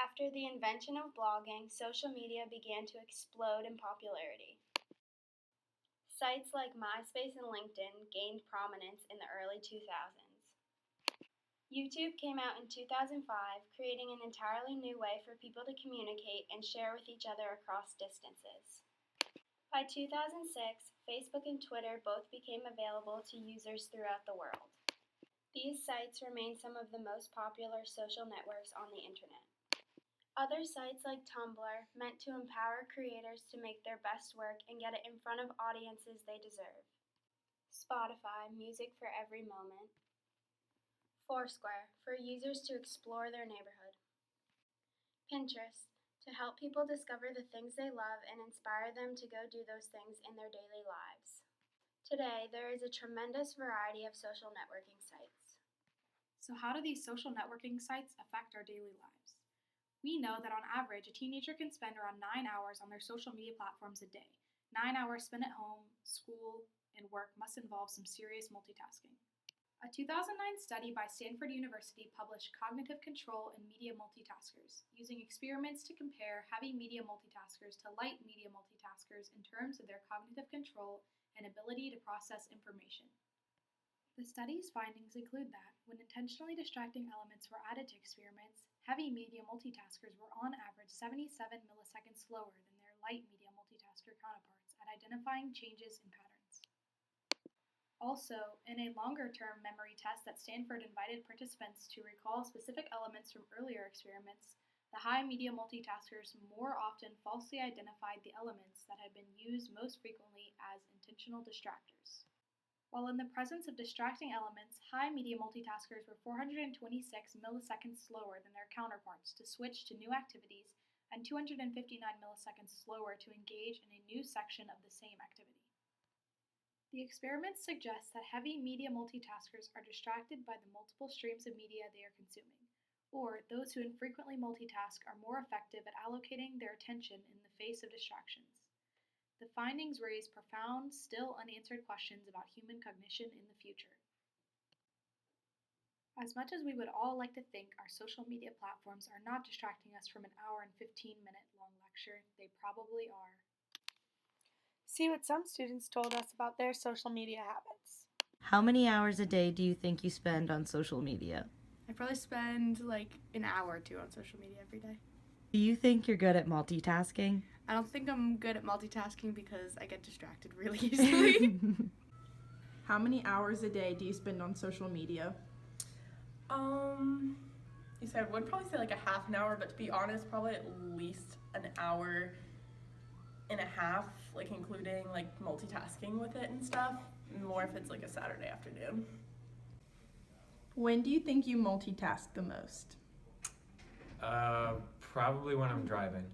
After the invention of blogging, social media began to explode in popularity. Sites like MySpace and LinkedIn gained prominence in the early 2000s. YouTube came out in 2005, creating an entirely new way for people to communicate and share with each other across distances. By 2006, Facebook and Twitter both became available to users throughout the world. These sites remain some of the most popular social networks on the internet. Other sites like Tumblr meant to empower creators to make their best work and get it in front of audiences they deserve. Spotify, music for every moment. Foursquare, for users to explore their neighborhood. Pinterest, to help people discover the things they love and inspire them to go do those things in their daily lives. Today, there is a tremendous variety of social networking sites. So how do these social networking sites affect our daily lives? We know that on average, a teenager can spend around 9 hours on their social media platforms a day. 9 hours spent at home, school, and work must involve some serious multitasking. A 2009 study by Stanford University published cognitive control in media multitaskers, using experiments to compare heavy media multitaskers to light media multitaskers in terms of their cognitive control and ability to process information. The study's findings include that, when intentionally distracting elements were added to experiments, heavy media multitaskers were on average 77 milliseconds slower than their light media multitasker counterparts at identifying changes in patterns. Also, in a longer-term memory test that Stanford invited participants to recall specific elements from earlier experiments, the high media multitaskers more often falsely identified the elements that had been used most frequently as intentional distractors. While in the presence of distracting elements, high media multitaskers were 426 milliseconds slower than their counterparts to switch to new activities and 259 milliseconds slower to engage in a new section of the same activity. The experiments suggest that heavy media multitaskers are distracted by the multiple streams of media they are consuming, or those who infrequently multitask are more effective at allocating their attention in the face of distractions. The findings raise profound, still unanswered questions about human cognition in the future. As much as we would all like to think our social media platforms are not distracting us from an hour and 15-minute long lecture, they probably are. See what some students told us about their social media habits. How many hours a day do you think you spend on social media? I probably spend like an hour or two on social media every day. Do you think you're good at multitasking? I don't think I'm good at multitasking because I get distracted really easily. How many hours a day do you spend on social media? You said I would probably say like a half an hour, but to be honest, probably at least an hour and a half, like including like multitasking with it and stuff, more if it's like a Saturday afternoon. When do you think you multitask the most? Probably when I'm driving.